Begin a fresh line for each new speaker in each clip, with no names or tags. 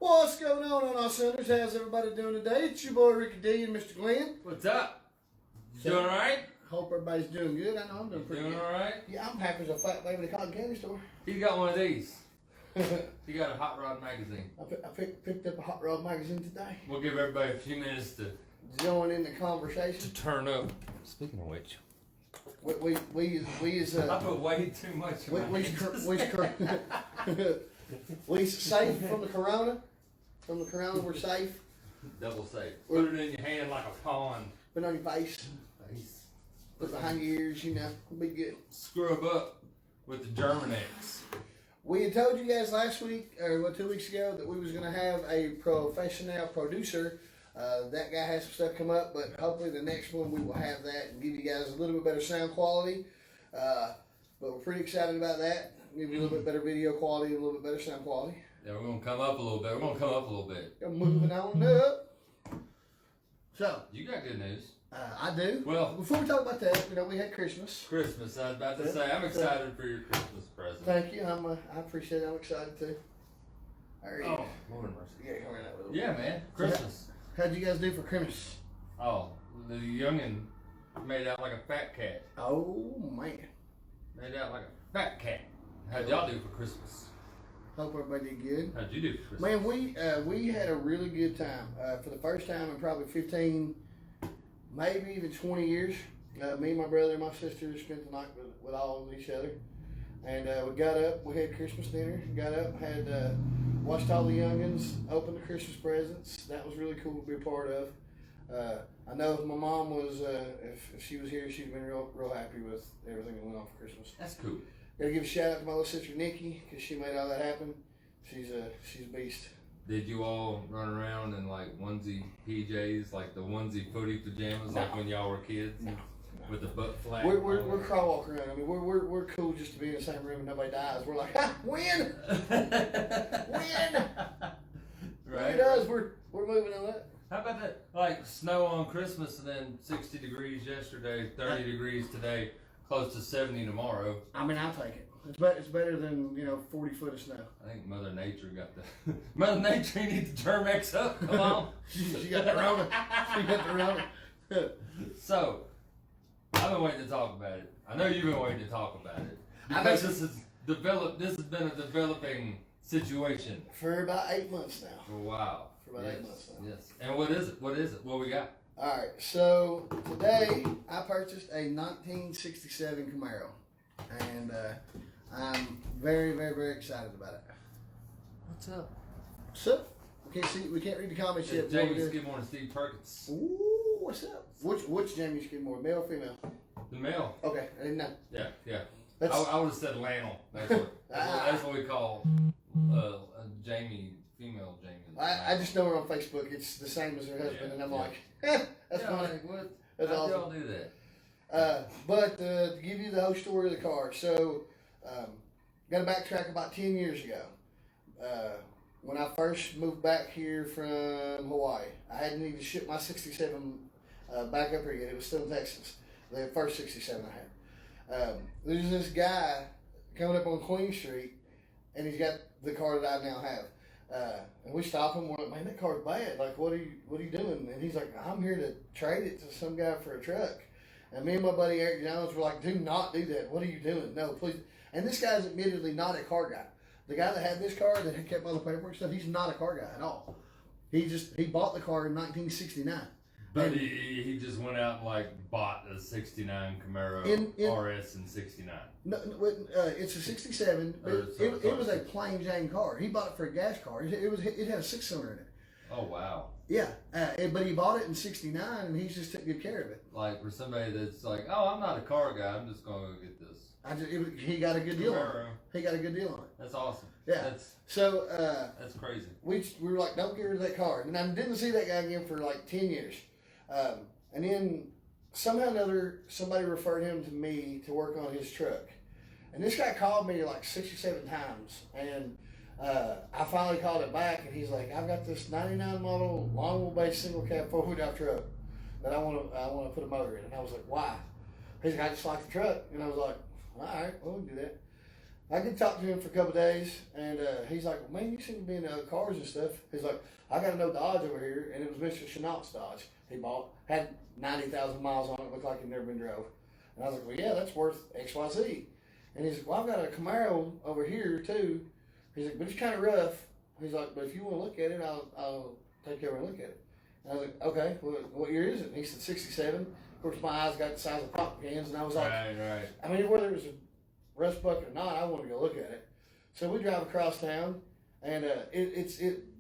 What's going on our centers? How's everybody doing today? It's your boy Ricky D and Mr. Glenn.
What's up? You doing all right?
Hope everybody's doing good. I know I'm doing pretty good.
Doing all right?
Yeah, I'm happy as a fat baby at the cotton candy store.
He got one of these. He got a Hot Rod magazine.
I picked up a Hot Rod magazine today.
We'll give everybody a few minutes to
join in the conversation.
turn up. Speaking of which,
we
I put way too much in
we safe from the corona. From the corona, we're safe.
Double safe. Put it in your hand like a pond.
Put it on your face. Put it behind your ears, you know. It'll be good.
Scrub up with the German-X.
We had told you guys last week, or 2 weeks ago, that we was going to have a professional producer. That guy has some stuff come up, but hopefully the next one we will have that and give you guys a little bit better sound quality. But we're pretty excited about that. Give you a little bit better video quality and a little bit better sound quality.
Yeah, we're going to come up a little bit.
We're moving on up. So.
You got good news.
I do.
Well,
before we talk about that, we had Christmas.
I was about to say, I'm excited for your Christmas present.
Thank you. I appreciate it. I'm excited too.
Oh, Lord mercy.
Yeah,
man. Christmas.
How'd you guys do for Christmas?
Oh, the youngin' made out like a fat cat.
Oh, man.
Made out like a fat cat. How'd y'all do for Christmas?
Hope everybody did good.
How'd you do for Christmas?
Man, we had a really good time. For the first time in probably 15, maybe even 20 years. Me and my brother and my sister spent the night with all of each other. And we got up, we had Christmas dinner, got up, had watched all the youngins open the Christmas presents. That was really cool to be a part of. I know if my mom was, if she was here, she'd been real happy with everything that went on for Christmas.
That's cool.
Gotta give a shout out to my little sister Nikki, because she made all that happen. She's a beast.
Did you all run around in like onesie PJs, like the onesie footy pajamas, like when y'all were kids?
No.
With the butt flat.
We're crawl walking around. I mean, we're cool just to be in the same room and nobody dies. We're like, ha, win, win.
Right.
Who does? We're moving on that.
How about that? Like snow on Christmas and then 60 degrees yesterday, 30 degrees today, close to 70 tomorrow.
I mean, I'll take it. It's better than 40 foot of snow.
I think Mother Nature got the Mother Nature needs the Germ-X up. Come on.
she got the Rona. She got the Rona.
So. I've been waiting to talk about it. I know you've been waiting to talk about it. Because this has been a developing situation.
For about 8 months now.
Wow.
For about 8 months now.
Yes. And what is it? What we got?
Alright, so today I purchased a 1967 Camaro. And I'm very, very, very excited about it.
What's up?
What's up? We can't read the comments yet.
Jamie Skidmore and Steve Perkins.
Ooh, what's up? Which Jamie Skidmore, male or female?
The male.
Okay, I didn't know.
Yeah. I would have said Lannel. That's what we call Jamie, female Jamie.
I just know her on Facebook. It's the same as her husband, and I'm like, that's funny.
What?
That's
How'd
awesome.
y'all do that?
But to give you the whole story of the car, so got to backtrack about 10 years ago. When I first moved back here from Hawaii, I hadn't even shipped my 67 back up here yet. It was still in Texas. The first 67 I had. There's this guy coming up on Queen Street, and he's got the car that I now have. And we stop him. We're like, man, that car's bad. Like, what are you doing? And he's like, I'm here to trade it to some guy for a truck. And me and my buddy Eric Jones were like, do not do that. What are you doing? No, please. And this guy's admittedly not a car guy. The guy that had this car, that had kept all the paperwork stuff, he's not a car guy at all. He bought the car in 1969.
But he just went out and bought a 69 Camaro RS in 69.
No, it's a 67. It was a plain Jane car. He bought it for a gas car. It had a 6-cylinder in it.
Oh wow.
Yeah, but he bought it in 69, and he's just took good care of it.
Like for somebody that's like, oh, I'm not a car guy. I'm just going to go get this.
He got a good deal on it. He got a good deal on it.
That's awesome.
Yeah. That's
crazy.
We were like, don't get rid of that car. And I didn't see that guy again for like 10 years. And then somehow or another, somebody referred him to me to work on his truck. And this guy called me like 6 or 7 times. And I finally called it back, and he's like, I've got this 99 model long wheelbase single cab 4-wheel drive truck that I want to put a motor in. And I was like, why? He's like, I just like the truck. And I was like, all right, well, we'll do that. I could talk to him for a couple of days, and he's like, well, man, you seem to be in cars and stuff. He's like, I got to know Dodge over here, and it was Mr. Chenault's Dodge he bought. Had 90,000 miles on it, looked like he'd never been drove. And I was like, well, yeah, that's worth XYZ. And he's like, well, I've got a Camaro over here, too. He's like, but it's kind of rough. He's like, but if you want to look at it, I'll take you over and look at it. And I was like, okay, well, what year is it? And he said, 67. Of course, my eyes got the size of pop cans, and I was like,
right.
I mean, whether it was a rust bucket or not, I want to go look at it. So we drive across town, and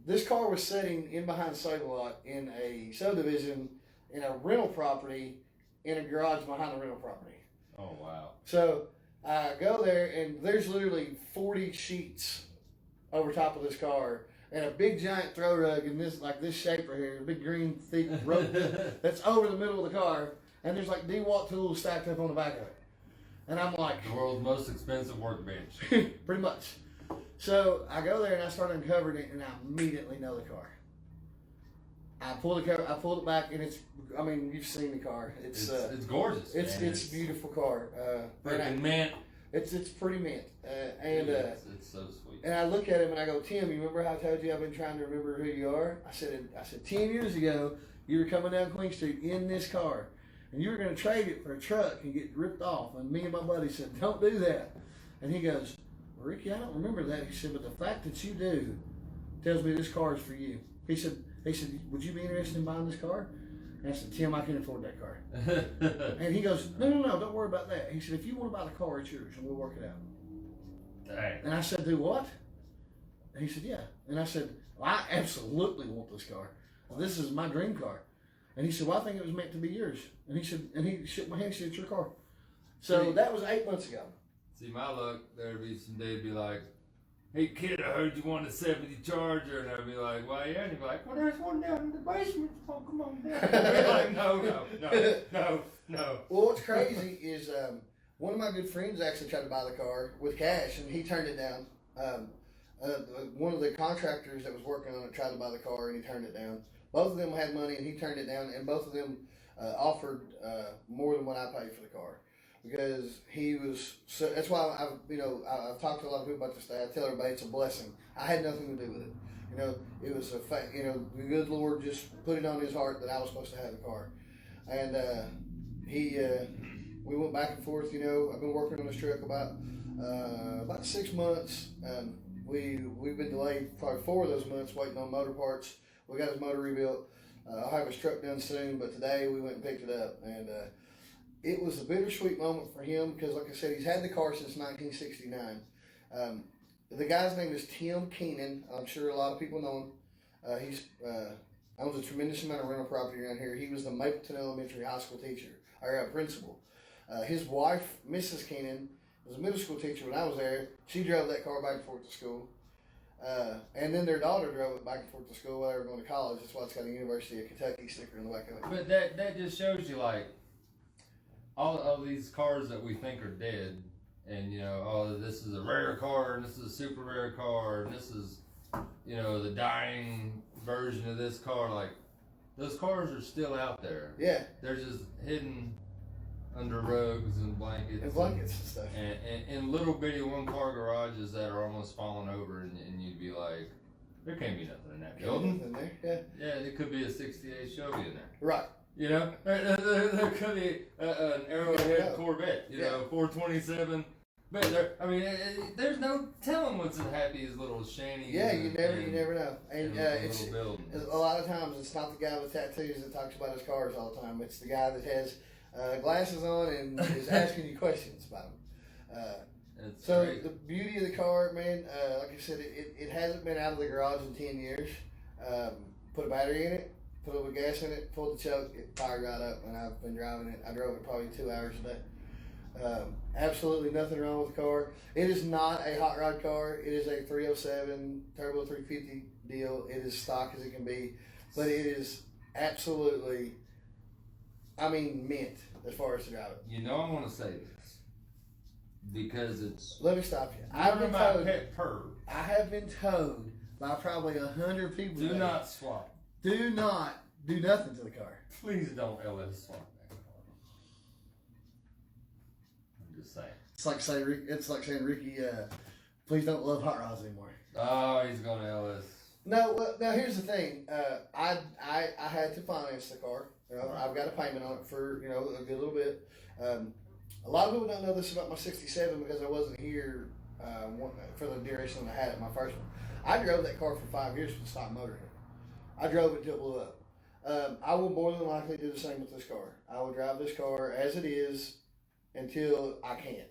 this car was sitting in behind Save-A-Lot in a subdivision in a rental property in a garage behind the rental property.
Oh, wow.
So I go there, and there's literally 40 sheets over top of this car, and a big giant throw rug in this shape right here, a big green thick rope that's over the middle of the car, and there's like DeWalt tools stacked up on the back of it. And I'm like,
the world's most expensive workbench.
Pretty much. So I go there and I start uncovering it, and I immediately know the car. I pulled it back, and you've seen the car. It's
gorgeous.
It's a beautiful car.
Freaking mint.
It's pretty mint.
It's so sweet.
And I look at him and I go, Tim, you remember how I told you I've been trying to remember who you are? I said 10 years ago, you were coming down Queen Street in this car, and you were going to trade it for a truck and get ripped off. And me and my buddy said, don't do that. And he goes, well, Ricky, I don't remember that. He said, but the fact that you do tells me this car is for you. He said, would you be interested in buying this car? And I said, Tim, I can't afford that car. And he goes, no, don't worry about that. He said, if you want to buy the car, it's yours, and we'll work it out.
Dang.
And I said, do what? And he said, yeah. And I said, well, I absolutely want this car. Well, this is my dream car. And he said, well, I think it was meant to be yours. And he shook my hand and said, it's your car. So that was 8 months ago.
See, my luck, there'd be some day be like, hey kid, I heard you want a 70 Charger, and I'd be like, why yeah? And he'd be like, well, there's one down in the basement. Oh, come on down. I'd be like, no.
Well, what's crazy is one of my good friends actually tried to buy the car with cash, and he turned it down. One of the contractors that was working on it tried to buy the car, and he turned it down. Both of them had money, and he turned it down, and both of them offered more than what I paid for the car. Because he was, so that's why I've talked to a lot of people about this day. I tell everybody it's a blessing. I had nothing to do with it. It was a fact. The good Lord just put it on his heart that I was supposed to have the car, and we went back and forth. I've been working on this truck about 6 months. We've been delayed probably 4 of those months waiting on motor parts. We got his motor rebuilt. I'll have his truck done soon, but today we went and picked it up, and it was a bittersweet moment for him because, like I said, he's had the car since 1969. The guy's name is Tim Keenan. I'm sure a lot of people know him. He owns a tremendous amount of rental property around here. He was the Mapleton Elementary High School teacher, or principal. His wife, Mrs. Keenan, was a middle school teacher when I was there. She drove that car back and forth to school. And then their daughter drove it back and forth to school while they were going to college. That's why it's got a University of Kentucky sticker in the back of it.
But that just shows you, like, all of these cars that we think are dead, and this is a rare car, and this is a super rare car, and this is the dying version of this car. Like, those cars are still out there.
Yeah,
they're just hidden under rugs and blankets
and stuff,
and little bitty 1-car garages that are almost falling over, and you'd be like, there can't be nothing in that building.
Nothing there. Yeah,
it could be a '68 Chevy in there.
Right.
There could be an Arrowhead Corvette, 427. But there's no telling what's as happy as little shanties.
Yeah, you never know. And it's
buildings.
A lot of times it's not the guy with tattoos that talks about his cars all the time. It's the guy that has glasses on and is asking you questions about them. So great. The beauty of the car, man, like I said, it hasn't been out of the garage in 10 years. Put a battery in it. Put a little gas in it, pulled the choke, it fired right up, and I've been driving it. I drove it probably 2 hours a day. Absolutely nothing wrong with the car. It is not a hot rod car. It is a 307 turbo 350 deal. It is stock as it can be, but it is absolutely, mint as far as to drive it.
I want to say this because it's.
Let me stop you. I have been told by probably 100 people.
Do not swap.
Do not do nothing to the car.
Please don't LS swap that car. I'm just saying.
It's like saying Ricky, please don't love hot rods anymore.
Oh, he's going to LS.
No, well, now here's the thing. I had to finance the car. I've got a payment on it for a good little bit. A lot of people don't know this about my '67 because I wasn't here for the duration that I had it. My first one, I drove that car for 5 years with a stock motor in it. I drove it until it blew up. I will more than likely do the same with this car. I will drive this car as it is until I can't,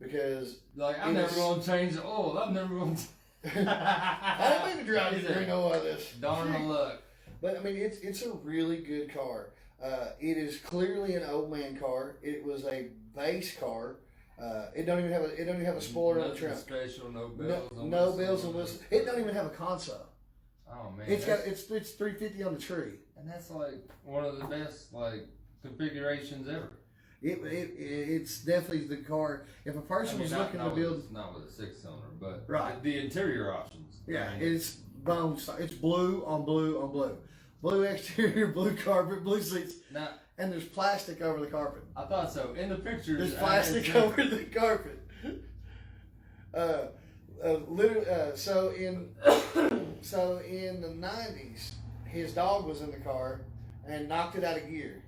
because
I'm never going to change the oil. I'm never going to.
I don't mean to drive you during all of this.
Darn the luck.
But I mean, it's a really good car. It is clearly an old man car. It was a base car. It don't even have a spoiler on the trunk.
Special, no bells.
No bells and whistles. It don't even have a console.
Oh man,
it's 350 on the tree.
And that's like one of the best configurations ever.
It's definitely the car. If a person was looking to build,
not with a 6-cylinder, but
right,
the interior options.
Yeah, it's bone. It's blue on blue on blue, blue exterior, blue carpet, blue seats. Now, and there's plastic over the carpet.
I thought so. In the pictures,
there's plastic over the carpet. So in the '90s, his dog was in the car and knocked it out of gear,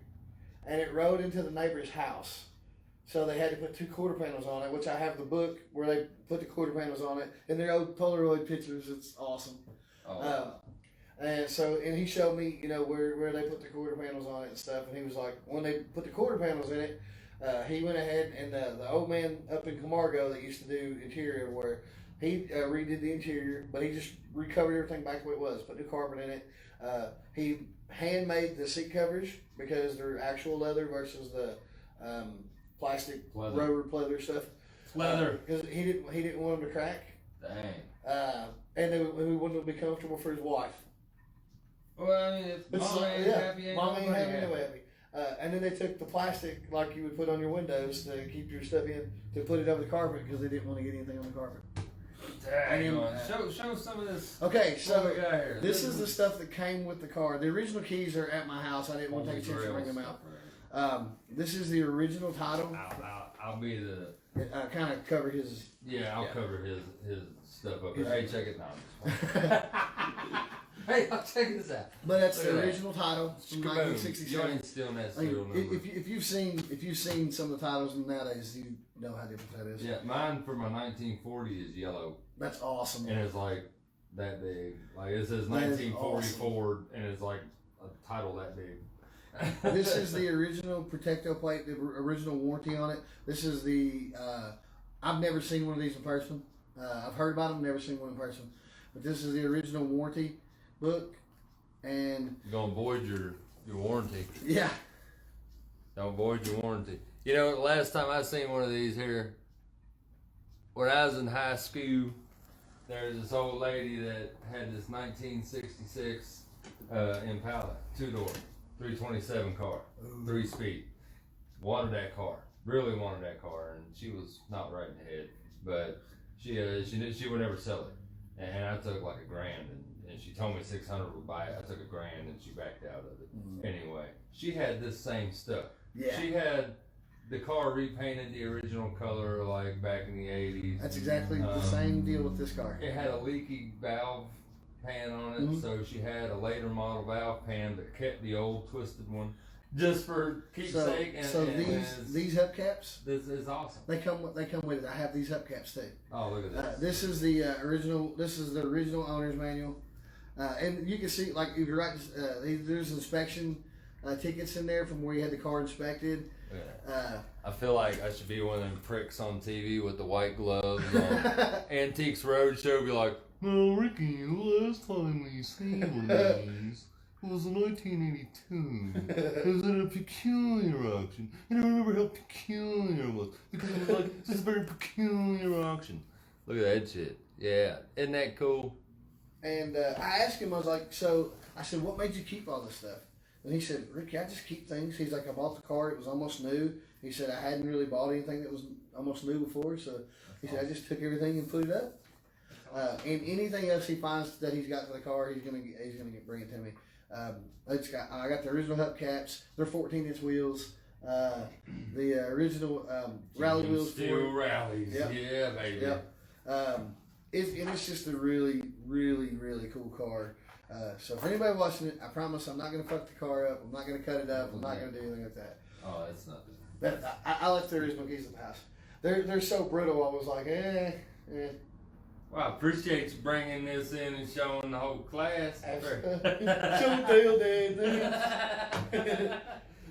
and it rode into the neighbor's house. So they had to put 2 quarter panels on it, which I have the book where they put the quarter panels on it, and they're old Polaroid pictures. It's awesome. Oh. And he showed me, where they put the quarter panels on it and stuff. And he was like, when they put the quarter panels in it, he went ahead and the old man up in Camargo that used to do interior everywhere, he redid the interior, but he just recovered everything back the way it was, put new carpet in it. He handmade the seat covers because they're actual leather versus the plastic rubber pleather stuff.
Leather.
Because he didn't want them to crack.
Dang.
And he wanted to be comfortable for his wife.
Well, I mean, if mom ain't happy,
mom ain't happy. And then they took the plastic like you would put on your windows to keep your stuff in, to put it over the carpet because they didn't want to get anything on the carpet.
Show some of this.
Okay, so this is the stuff that came with the car. The original keys are at my house. I didn't want to take a chance to bring them out. This is the original title.
I'll be the.
I kind of cover his.
Yeah, I'll cover his stuff up here. Hey, check it out. Hey, I'll check this out.
But that's the original title from 1967. If you've seen some of the titles nowadays, you know how different that is.
Yeah, mine for my 1940 is yellow.
That's awesome.
And it's like that big. Like it says 1944, awesome. And it's like a title that big.
This is the original Protecto plate, the original warranty on it. This is the. I've never seen one of these in person. I've heard about them, never seen one in person. But this is the original warranty book, and
you're gonna void your warranty.
Yeah.
Don't void your warranty. You know, last time I seen one of these here, when I was in high school, there's this old lady that had this 1966 Impala 2-door, 327 car, 3-speed. Wanted that car, really wanted that car, and she was not right in the head, but she would never sell it. And I took like $1,000, and she told me 600 would buy it. I took $1,000 and she backed out of it. Mm-hmm. Anyway, she had this same stuff. Yeah. She had the car repainted the original color like back in the 80s.
That's exactly the same deal with this car.
It had a leaky valve pan on it, so she had a later model valve pan that kept the old twisted one. Just for keepsake.
These hubcaps.
This is awesome.
They come with it. I have these hubcaps too.
Oh, look at this.
This is the original. This is the original owner's manual, and you can see like if you're right. There's inspection tickets in there from where you had the car inspected.
Yeah. I feel like I should be one of them pricks on TV with the white gloves on Antiques Roadshow. Be like, no, Ricky, the last time we seen one of these. It was in 1982. It was at a peculiar auction. And I remember how peculiar it was. Because it was like, this is a very peculiar auction. Look at that shit. Yeah. Isn't that cool?
And I asked him, I said, what made you keep all this stuff? And he said, Ricky, I just keep things. He's like, I bought the car. It was almost new. He said, I hadn't really bought anything that was almost new before. So he said, I just took everything and put it up. And anything else he finds that he's got for the car, he's gonna bring it to me. I got the original hubcaps. They're 14-inch wheels. The original rally wheels.
Steel rallies.
Yep.
Yeah, baby.
Yep. It's just a really, really, really cool car. So for anybody watching it, I promise I'm not going to fuck the car up. I'm not going to cut it up. I'm not going to do anything like that.
Oh, that's nothing.
I left the original keys in the house. They're so brittle. I was like, eh.
Well, I appreciate you bringing this in and showing the whole class.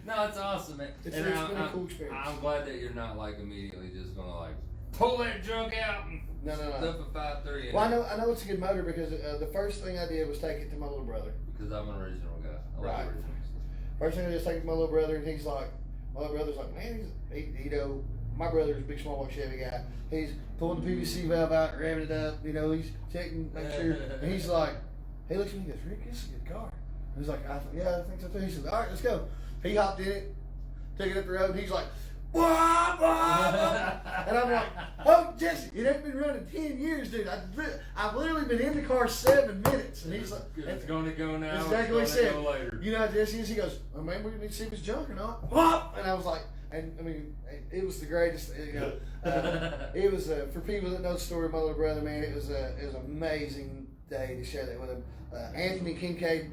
No, it's awesome, man.
It's been a cool experience.
I'm glad that you're not like immediately just gonna like pull that junk out and
No.
stuff a 5.3.
Well, I know it's a good motor because the first thing I did was take it to my little brother.
Because I'm an original guy. I like
Right.
originals.
First thing I did was take it to my little brother, and he's like, my little brother's like, man, my brother's a big small block Chevy guy. He's pulling the PVC valve out, revving it up. He's checking, make sure. And he's like, he looks at me and goes, Rick, this is a good car. And he's like, yeah, I think so too. He said, all right, let's go. He hopped in it, took it up the road, and he's like, wah, wah, wah. And I'm like, oh, Jesse, it ain't been running 10 years, dude. I've literally been in the car 7 minutes. And he's like,
it's going to go now.
That's exactly what he said.
Go later.
You know how Jesse is? He goes, well, man, we need to see if it's junk or not. Whop! And I was like, it was the greatest. It was for people that know the story of my little brother, man. It was an amazing day to share that with him. Anthony Kincaid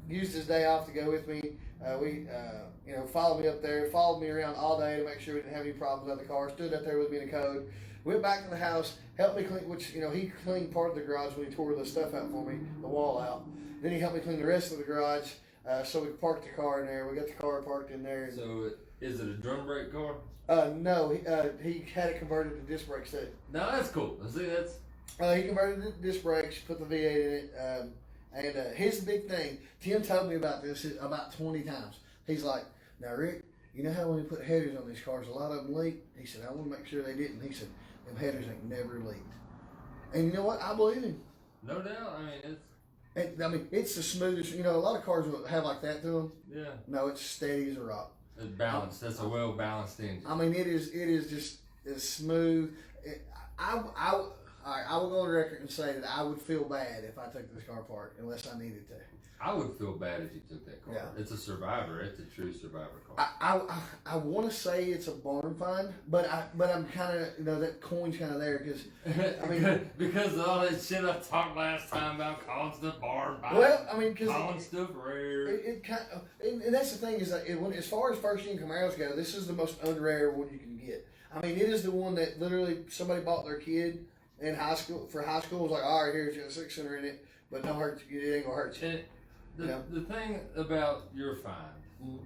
used his day off to go with me. We followed me up there, followed me around all day to make sure we didn't have any problems with the car. Stood up there with me in the code. Went back to the house, helped me clean, which he cleaned part of the garage when he tore the stuff out for me, the wall out. Then he helped me clean the rest of the garage. So we parked the car in there. We got the car parked in there.
So is it a drum brake car?
No, he had it converted to disc brakes too.
No, that's cool. See, that's.
He converted it to disc brakes, put the V8 in it, and his big thing. Tim told me about this about 20 times. He's like, "Now, Rick, you know how when we put headers on these cars, a lot of them leak." He said, "I want to make sure they didn't." He said, "Them headers ain't never leaked." And you know what? I believe him.
No doubt. I mean,
it's the smoothest. A lot of cars will have like that to them.
Yeah.
No, it's steady as a rock.
It's balanced. That's a well balanced engine.
It is just as smooth. I will go on record and say that I would feel bad if I took this car apart unless I needed to.
I would feel bad if you took that car.
Yeah.
It's a survivor. It's a true survivor car.
I want to say it's a barn find, but I'm kind of that coin's kind of there because
because of all that shit I talked last time about calling stuff barn find.
Well, because
calling stuff rare.
It kind of, and that's the thing is that as far as first gen Camaros go, this is the most unrare one you can get. It is the one that literally somebody bought their kid in high school was like, all right, here's your 600 in it, but don't hurt you. It ain't gonna hurt you.
The thing about your find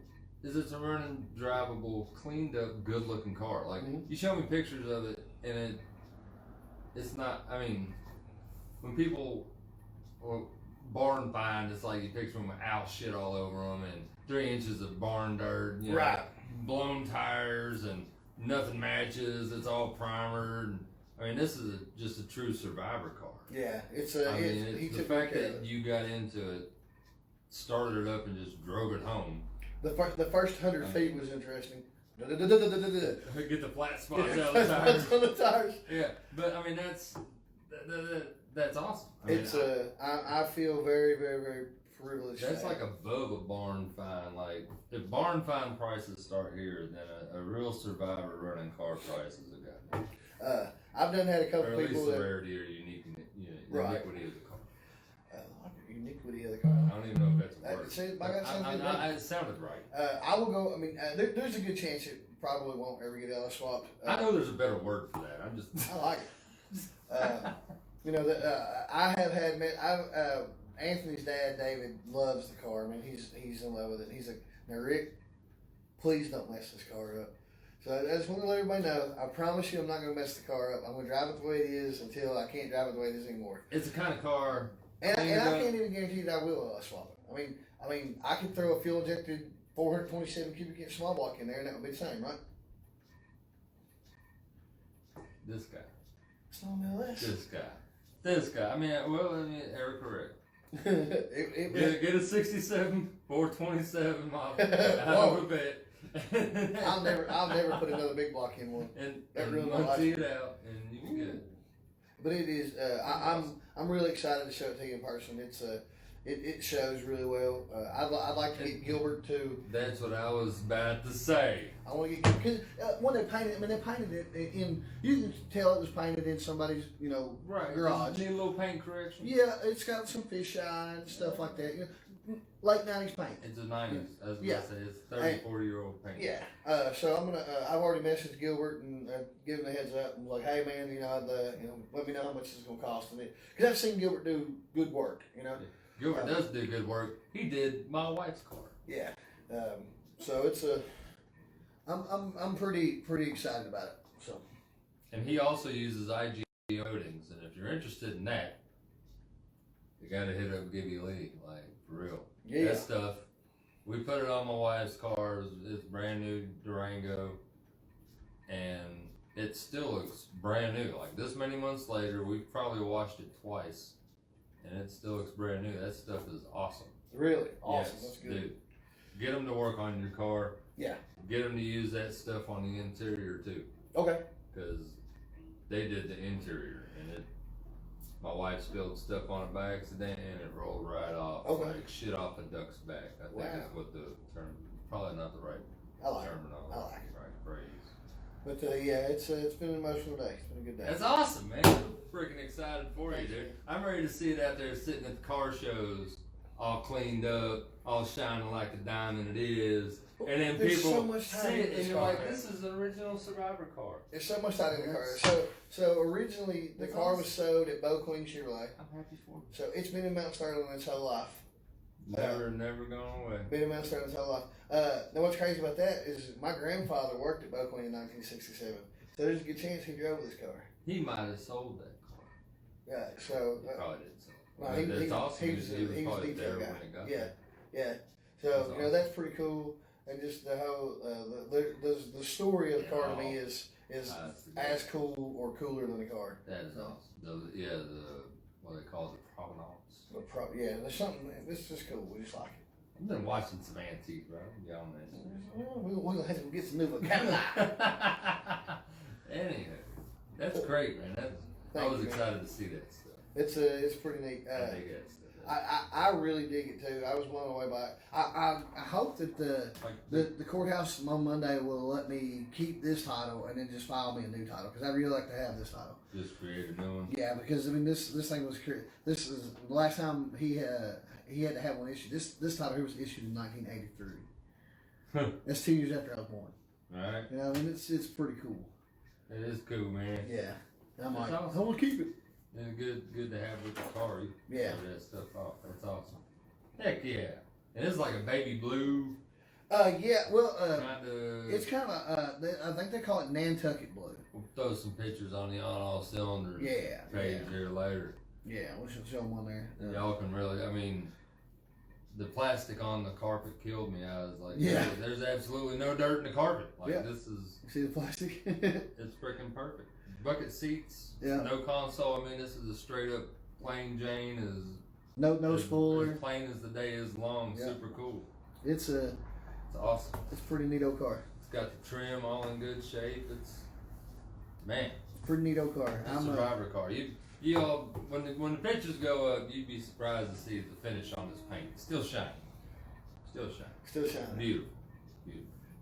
is it's a running, drivable, cleaned up, good looking car. Like you show me pictures of it, and it's not. When people barn find, it's like you picture them with owl shit all over them and 3 inches of barn dirt,
right?
Blown tires and nothing matches. It's all primered. This is just a true survivor car.
Yeah, it's
the fact that you got into it, started it up, and just drove it home.
The first 100 feet was interesting.
Get the flat spots out of the tires. Yeah, but that's awesome.
I feel very, very, very privileged.
That's like above a barn find. Like if barn find prices start here, then a real survivor running car prices have got.
I've had a couple
or at
people
least
that
rarity or uniquity of the car.
Uniquity of the car.
I don't even know if that's a word.
It
sounded right.
I will go. There's a good chance it probably won't ever get LS swapped.
I know there's a better word for that.
I like it. I have had. Anthony's dad, David, loves the car. He's in love with it. He's like, now Rick, please don't mess this car up. So I just want to let everybody know, I promise you I'm not going to mess the car up. I'm going to drive it the way it is until I can't drive it the way it is anymore.
It's the kind of car...
And I can't even guarantee that I will swap it. I could throw a fuel-injected 427 cubic inch small block in there and that would be the same, right?
This guy.
It's not LS.
This guy. Eric correct.
Get
a 67 427 model. I would bet.
I'll never put another big block in one.
And
empty
it out, and you can get it.
But it is. I'm really excited to show it to you in person. it shows really well. I'd like to get Gilbert too.
That's what I was about to say.
I want to get because when they painted, they painted it in. You can tell it was painted in somebody's, garage.
Need a little paint correction.
Yeah, it's got some fisheye and stuff like that. Late 90s paint.
It's a 90s. I was
Yeah.
gonna say it's 30, 40-year-old paint.
Yeah. So I'm gonna. I've already messaged Gilbert and given a heads up. And like, hey man, let me know how much it's gonna cost me because I've seen Gilbert do good work.
Gilbert does do good work. He did my wife's car.
Yeah. So it's a. I'm pretty excited about it. So.
And he also uses IG coatings, and if you're interested in that, you gotta hit up Gibby Lee, like for real.
Yeah.
That stuff. We put it on my wife's car. It's brand new Durango, and it still looks brand new. Like this many months later, we've probably washed it twice, and it still looks brand new. That stuff is awesome.
Really awesome.
Yes,
That's good.
dude. Get them to work on your car.
Yeah.
Get them to use that stuff on the interior too.
Okay.
Because they did the interior, and my wife spilled stuff on it by accident, and it rolled right off.
Okay.
Like shit off a duck's back. I think is what the term. Probably not the right terminology.
I like it.
Right phrase.
But it's been an emotional day. It's been a good day.
That's awesome, man. I'm freaking excited for you, dude. I'm ready to see it out there sitting at the car shows, all cleaned up, all shining like the diamond it is. And then
There's
people
so much time
see
in
it
this
and you're
car,
like,
man.
this is the original Survivor car.
There's so much time in the car. So originally the car was sold at Bo Queen Chevrolet.
I'm happy for you.
So it's been in Mount Sterling its whole life.
Never gone away.
Been in Mount Sterling its whole life. Now what's crazy about that is my grandfather worked at Bo Queen in 1967. So there's a good chance he drove this car.
He might have sold that car.
Yeah. So
He probably didn't sell it.
no,
That's awesome.
He was a
probably
detail
there
guy.
when it got
Yeah.
there.
Yeah. So
That's awesome.
that's pretty cool. And just the whole the story of the car to me is as cool or cooler than the car.
That is awesome. The what they call it, provenance.
There's something. This is just cool. We just like it.
I've been watching some antique, bro. Be on this.
We'll have to get some new vocabulary.
Anywho, that's great, man. I was excited to see that stuff.
It's pretty neat.
I dig that stuff.
I really dig it too. I was blown away by it. I hope that the courthouse on Monday will let me keep this title and then just file me a new title because I really like to have this title.
Just create a new one.
Yeah, because I mean this thing was this is the last time he had to have one issued. This title here was issued in 1983. That's 2 years after I was born.
All right.
I mean it's pretty cool.
It is cool, man.
Yeah. And I'm like,
awesome.
I want to keep it.
And good to have with the car. You
Yeah.
show that stuff off. That's awesome. Heck yeah. And it's like a baby blue.
Yeah. Well,
Kinda,
it's kind of I think they call it Nantucket blue.
We'll throw some pictures on the On All Cylinders page here later.
Yeah, we should show them on there.
Y'all can really, I mean, the plastic on the carpet killed me. I was like,
Yeah.
there's absolutely no dirt in the carpet. Like,
Yeah.
this is,
See the plastic?
it's freaking perfect. Bucket seats,
Yeah.
no console. I mean, this is a straight up plain Jane.
No
as
spoiler.
plain as the day is long.
Yeah.
Super cool.
It's
awesome.
it's a pretty neato car.
It's got the trim all in good shape. It's, man,
Pretty neato car.
it's a Survivor car. You all, when the pictures go up, you'd be surprised to see the finish on this paint. It's still shiny.
Still shining.
Beautiful.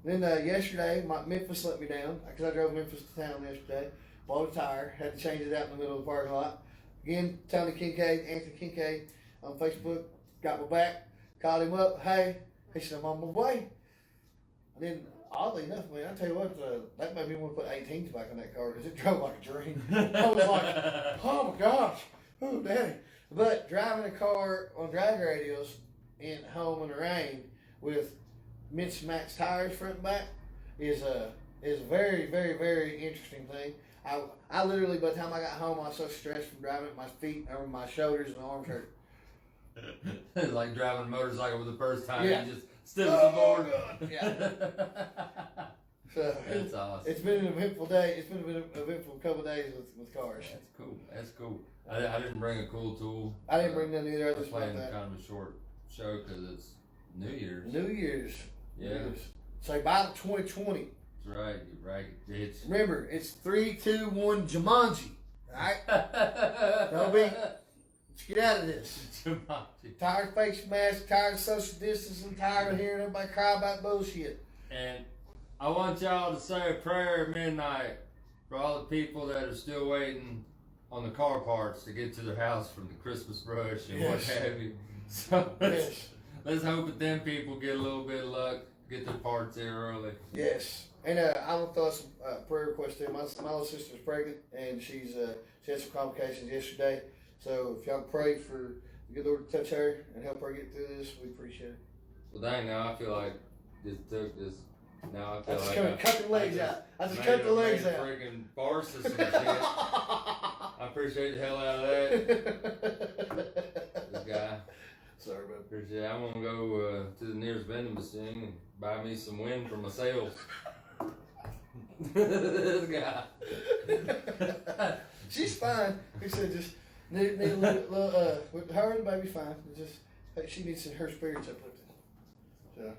Then yesterday, Memphis let me down because I drove Memphis to town yesterday. Bought a tire, had to change it out in the middle of the parking lot. Again, Anthony Kincaid on Facebook, got my back, called him up. Hey, he said, I'm on my way. And then, oddly enough, man, I tell you what, that made me want to put 18s back on that car because it drove like a dream. I was like, oh my gosh, oh daddy. But driving a car on drag radials in home in the rain with mismatched tires front and back is a very, very, very interesting thing. I literally, by the time I got home, I was so stressed from driving it, my feet over my shoulders and arms hurt.
It's like driving a motorcycle for the first time.
Yeah.
You just stiff as a board.
God. Yeah. So
That's awesome.
it's been an eventful day. It's been an eventful couple of days with cars.
That's cool. I didn't bring a cool tool.
I didn't bring none either. I
I was
just brought
playing
that.
kind of a short show because it's New Year's.
New Year's.
Yeah.
New Year's. So by the 2020.
That's right. You're right. It's
Remember, it's 3, 2, 1, Jumanji. All right. Don't be Let's get out of this. Tired of face mask, tired of social distancing, tired of hearing everybody cry about bullshit.
And I want y'all to say a prayer at midnight for all the people that are still waiting on the car parts to get to their house from the Christmas rush and what have you. So let's hope that them people get a little bit of luck, get their parts there early.
Yes. And I'm going to throw some prayer requests there. My little sister's pregnant, and she had some complications yesterday. So if y'all pray for the good Lord to touch her and help her get through this, we appreciate it.
Well, dang, now I feel like this took this. Now I feel
like I cut the legs out. I just cut the legs out.
Freaking bar system shit. I appreciate the hell out of that. This guy.
Sorry, bud.
Appreciate it. I'm gonna go to the nearest vending machine and buy me some wind for my sails. This guy.
She's fine. He said just need a little with her and the baby fine. Just she needs her spirits uplifted. So.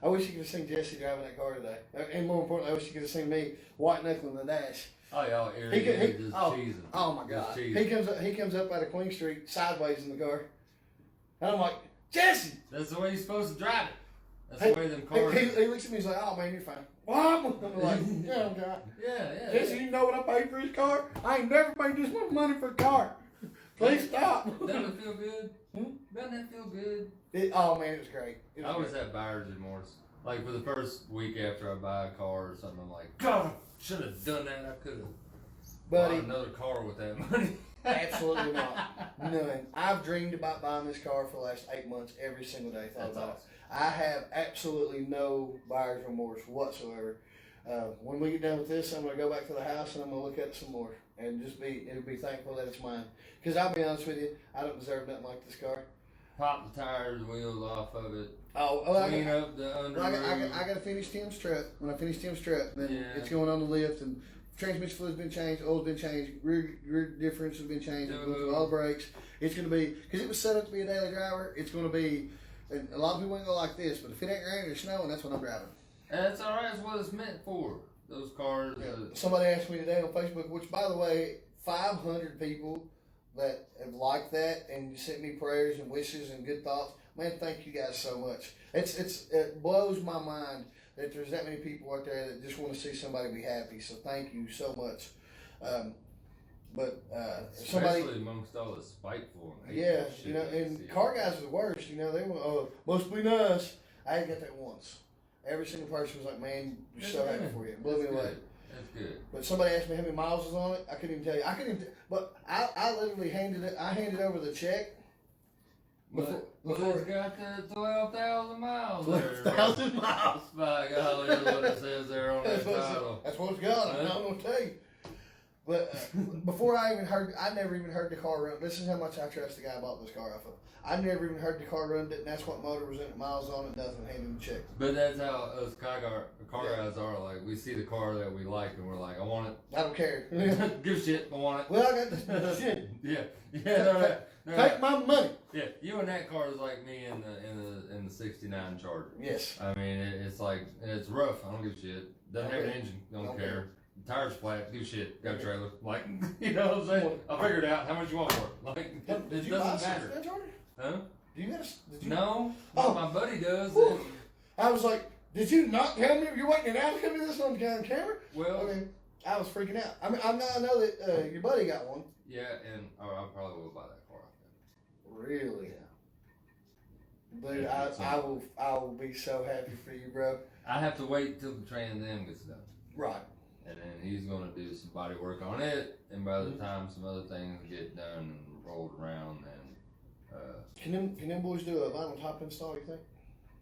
I wish you could have seen Jesse driving that car today. And more importantly, I wish you could have seen me white knuckling the dash.
Oh, y'all irritated, just cheesing.
Oh my God. He comes up out of Queen Street sideways in the car. And I'm like, Jesse!
That's the way you're supposed to drive it. That's the way them cars...
He looks at me, he's like, oh man, you're fine. What? I'm like, yeah, God.
Yeah.
Jesse, you know what I paid for his car? I ain't never paid this much money for a car. Please stop.
Doesn't it feel good? Doesn't that feel good?
Oh man, it was great.
I always have buyer's remorse. Like for the first week after I buy a car or something, I'm like, God, I should have done that. I could have bought another car with that money.
Absolutely not. None. I've dreamed about buying this car for the last 8 months every single day.
That's awesome.
I have absolutely no buyer's remorse whatsoever. When we get done with this, I'm going to go back to the house and I'm going to look at it some more and just be thankful that it's mine. Because I'll be honest with you, I don't deserve nothing like this car.
Pop the tires, wheels off of it.
Clean
up the under.
I got to finish Tim's truck. When I finish Tim's truck, then it's going on the lift and transmission fluid's been changed, oil's been changed, rear difference has been changed, all the brakes. It's going to be, because it was set up to be a daily driver, it's going to be, and a lot of people ain't going to like this, but if it ain't raining or snowing, that's what I'm driving.
And that's all right. That's what it's meant for. Those cars.
Yeah. Somebody asked me today on Facebook, which by the way, 500 people that have liked that and sent me prayers and wishes and good thoughts. Man, thank you guys so much. It blows my mind that there's that many people out there that just want to see somebody be happy. So thank you so much.
Especially amongst all the spiteful.
Yeah, you know, and car guys are the worst. You know, they want, oh, must be nice. I ain't got that once. Every single person was like, man, we're so happy for you. It blew me away.
That's good.
But somebody asked me how many miles was on it. I couldn't even tell you. But I literally handed over the check.
Before it's got the 12,000 miles
12,000 miles.
By golly, that's what it says there on that title.
That's what it's got. I'm not going to tell you. But before I never even heard the car run. This is how much I trust the guy I bought this car off of. I never even heard the car run, and that's what motor was in, miles on it, nothing, handed the check.
But that's how us car guys are. Like, we see the car that we like, and we're like, I want it.
I don't care.
Give a shit, I want it.
Well, I got this shit.
Yeah.
Take my money.
Yeah, you and that car is like me in the '69 Charger.
Yes.
I mean, it's like, it's rough. I don't give a shit. Doesn't have an engine. Don't care. The tires flat. Give a shit. Got a trailer. Like, you know what I'm saying? I'll figure it out. How much you want for it? Like, it doesn't matter. Huh? No.
Oh,
my buddy does.
I was like, did you not tell me you're waiting it out? Tell me this on camera?
Well,
okay. I was freaking out. I mean, I know that your buddy got one.
Yeah, and I probably will buy that car.
Really? Yeah. Dude, I will be so happy for you, bro.
I have to wait till the Trans Am gets done.
Right.
And then he's going to do some body work on it, and by the time some other things get done and rolled around, and
can them boys do a vinyl top install, you think?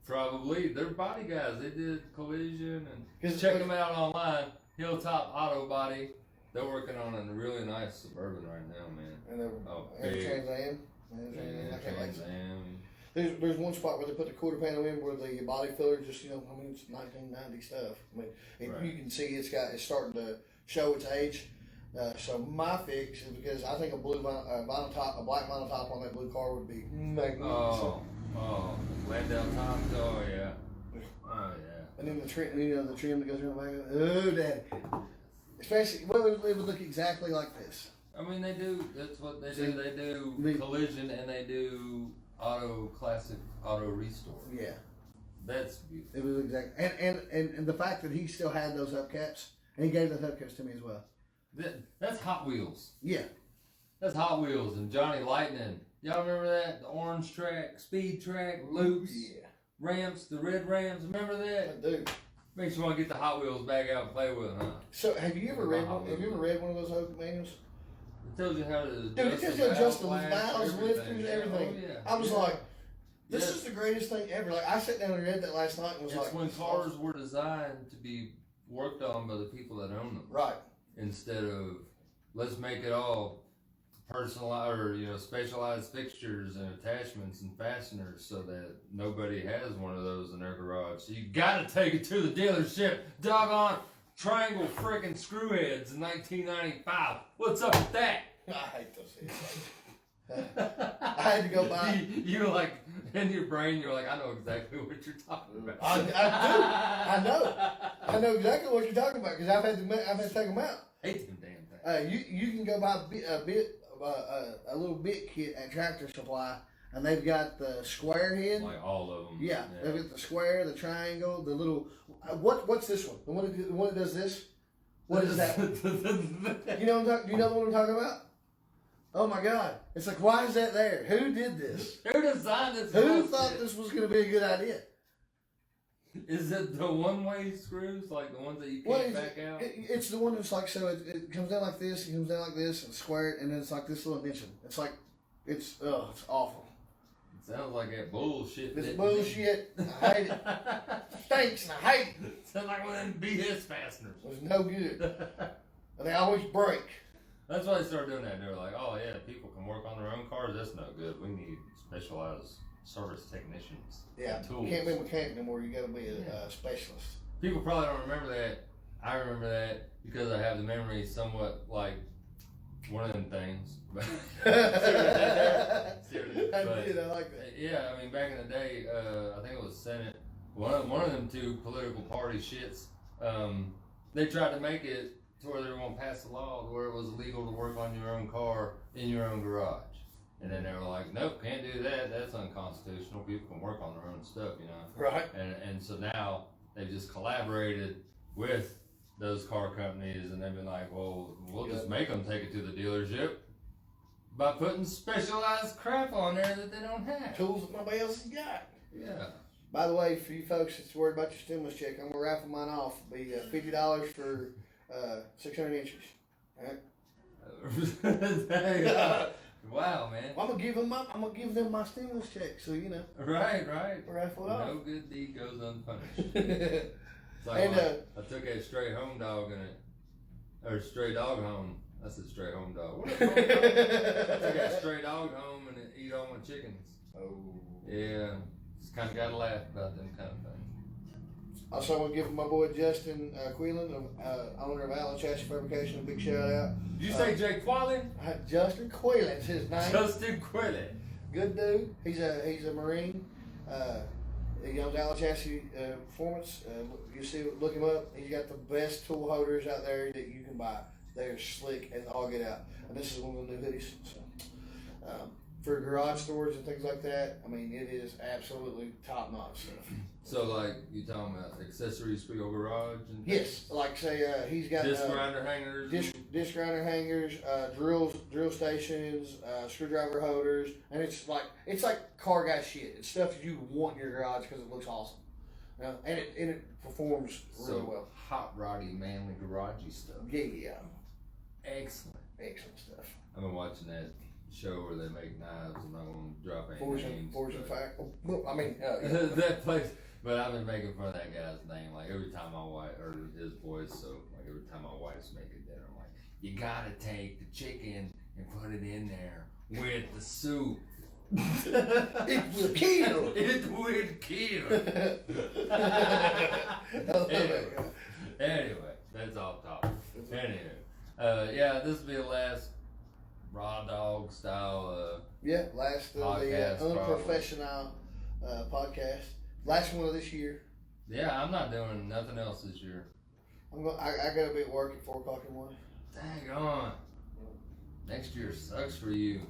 Probably. They're body guys. They did collision, and check them out online. Hilltop Auto Body. They're working on a really nice Suburban right now, man.
And they're Trans Am.
Trans Am.
There's one spot where they put the quarter panel in where the body filler just, you know, I mean, it's 1990 stuff. I mean, right. You can see it's starting to show its age. So my fix is because I think a black vinyl top on that blue car would be magnificent.
Oh, Landau tops. Oh yeah.
And then the trim that goes around the back of it. Oh, daddy. Especially, well, it would look exactly like this.
I mean, they do. That's what they do. They do collision and they do classic auto restore.
Yeah.
That's beautiful.
It was exactly, and the fact that he still had those hubcaps, and he gave those hubcaps to me as well.
That's Hot Wheels.
Yeah.
That's Hot Wheels and Johnny Lightning. Y'all remember that? The orange track, speed track, loops, ramps, the red ramps. Remember that?
I do.
Makes you want to get the Hot Wheels back out and play with it, huh?
So, have you ever read one? Have you ever read one of those Hope manuals?
It tells you how to
Dude, it tells you adjust the valves, lifters, everything.
Oh, yeah.
I was like, this is the greatest thing ever. Like, I sat down and read that last night and was
it's when cars were designed to be worked on by the people that own them.
Right.
Instead of, let's make it all personalized or, specialized fixtures and attachments and fasteners so that nobody has one of those in their garage. So you gotta take it to the dealership. Doggone triangle frickin' screw heads in 1995. What's up with that?
I hate those heads. I had to go buy.
You're like, in your brain, you're like, I know exactly what you're talking about.
I do. I know exactly what you're talking about because I've had to take them out.
Hate them damn things.
You can go buy a little bit kit at Tractor Supply, and they've got the square head.
Like all of them.
Yeah, they've got the square, the triangle, the little. What's this one? The one that does this. What is that? You know the one I'm talking about? Oh my God! It's like, why is that there? Who did this?
Who designed this?
Who thought this was going to be a good idea?
Is it the one-way screws, like the ones that you can't back out?
It's the one that's like, so it comes down like this, it comes down like this, and square, and then it's like this little indentation. It's like, it's awful.
It sounds like that bullshit.
It's bullshit. I hate it. Stinks, and I hate it.
Sounds like one of them BS fasteners.
It's no good. And they always break.
That's why they started doing that. They were like, oh yeah, people can work on their own cars. That's no good. We need specialized service technicians.
Yeah,
tools.
You can't be a mechanic anymore. You got to be a specialist.
People probably don't remember that. I remember that because I have the memory somewhat like one of them things. But seriously,
I like that.
Yeah, I mean, back in the day, I think it was Senate. One of them two political party shits. They tried to make it to where they were going to pass a law where it was illegal to work on your own car in your own garage. And then they were like, nope, can't do that. That's unconstitutional. People can work on their own stuff,
Right.
And so now they've just collaborated with those car companies, and they've been like, well, we'll just make them take it to the dealership by putting specialized crap on there that they don't have.
Tools that nobody else has got.
Yeah.
By the way, for you folks that's worried about your stimulus check, I'm going to raffle mine off. It'll be $50 for 600 inches. All right?
Wow, man.
Well, I'm gonna give them my stimulus check, so you know.
Right.
Raffle it off.
No good deed goes unpunished. It's like I took a stray home dog or stray dog home. I said stray home dog. What is home dog? I took a stray dog home and it eat all my chickens.
Oh.
Yeah, just kind of got to laugh about them kind of things.
Also, I want to give my boy Justin Quelan, owner of Allen Chassis Fabrication, a big shout out.
Did you say Jay Quillen?
Justin Quelan's his name.
Justin Quillen.
Good dude. He's a Marine. He owns Allen Chassis Performance. You see, look him up. He's got the best tool holders out there that you can buy. They're slick and all get out. And this is one of the new hoodies. So, for garage stores and things like that, I mean, it is absolutely top notch stuff.
So, like, you talking about accessories for your garage? And
yes, like say he's got
disc grinder hangers,
disc grinder hangers, drill stations, screwdriver holders, and it's like car guy shit. It's stuff that you want in your garage because it looks awesome, and it performs really well.
Hot roddy, manly, garagey stuff.
Yeah.
Excellent
stuff.
I've been watching that show where they make knives. I'm not going to drop any names.
Forge and Fact. I mean,
that place. But I've been making fun of that guy's name. Like every time my wife, or his voice, so like every time my wife's making dinner, I'm like, you gotta take the chicken and put it in there with the soup.
It will kill.
It will kill. Anyway, that's off topic. Anyway, yeah, this will be the last raw dog style.
Last of the unprofessional podcast. Last one of this year.
Yeah, I'm not doing nothing else this year.
I got to be at work at 4:00 in the morning.
Dang on. Next year sucks for you.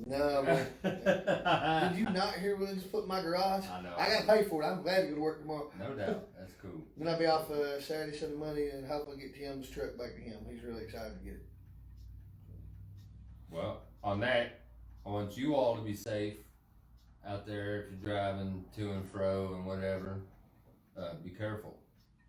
No, man. Did you not hear what I just put in my garage?
I know.
I gotta pay for it. I'm glad to go to work tomorrow.
No doubt. That's cool.
Then I'll be off Saturday, Sunday, Monday, and hopefully get Tim's truck back to him. He's really excited to get it.
Well, on that, I want you all to be safe out there if you're driving to and fro and whatever. Be careful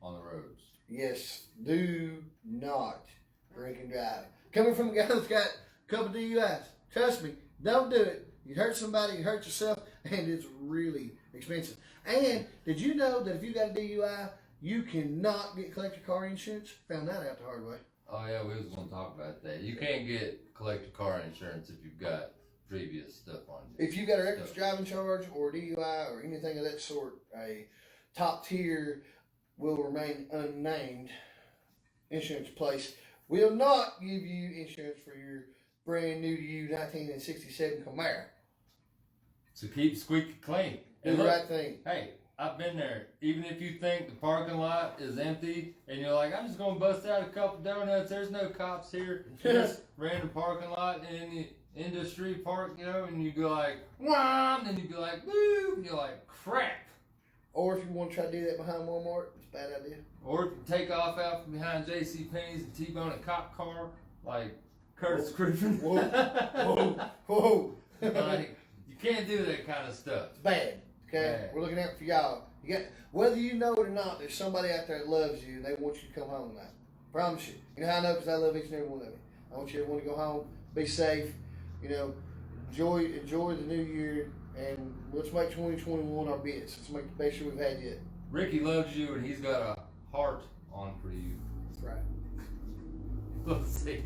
on the roads.
Yes, do not drink and drive. Coming from a guy that's got a couple DUIs, trust me, don't do it. You hurt somebody, you hurt yourself, and it's really expensive. And did you know that if you got a DUI, you cannot get collector car insurance? Found that out the hard way.
Oh yeah, we was going to talk about that. You can't get collector car insurance if you've got previous stuff on you.
If you got a reckless driving charge or DUI or anything of that sort, a top tier will remain unnamed insurance place will not give you insurance for your brand new to you 1967 Camaro.
So keep squeaky clean.
Do the right thing.
Hey, I've been there. Even if you think the parking lot is empty and you're like, I'm just going to bust out a couple donuts. There's no cops here. Just random parking lot in the industry park, you know, and you go like, wham, and you go like, woo, and you're like, crap.
Or if you want to try to do that behind Walmart, it's a bad idea.
Or if you take off out from behind JCPenney's and T-bone a cop car like Curtis Griffin.
Whoa, whoa, whoa.
Like, you can't do that kind of stuff.
It's bad. Okay,
Bad.
We're looking out for y'all. You got, whether you know it or not, there's somebody out there that loves you and they want you to come home tonight. Promise you. You know how I know? Because I love each and every one of you. I want you everyone to go home, be safe, you know, enjoy the new year, and let's make 2021 our best. Let's make the best year we've had yet.
Ricky loves you and he's got a heart on for you.
That's right.
Let's see.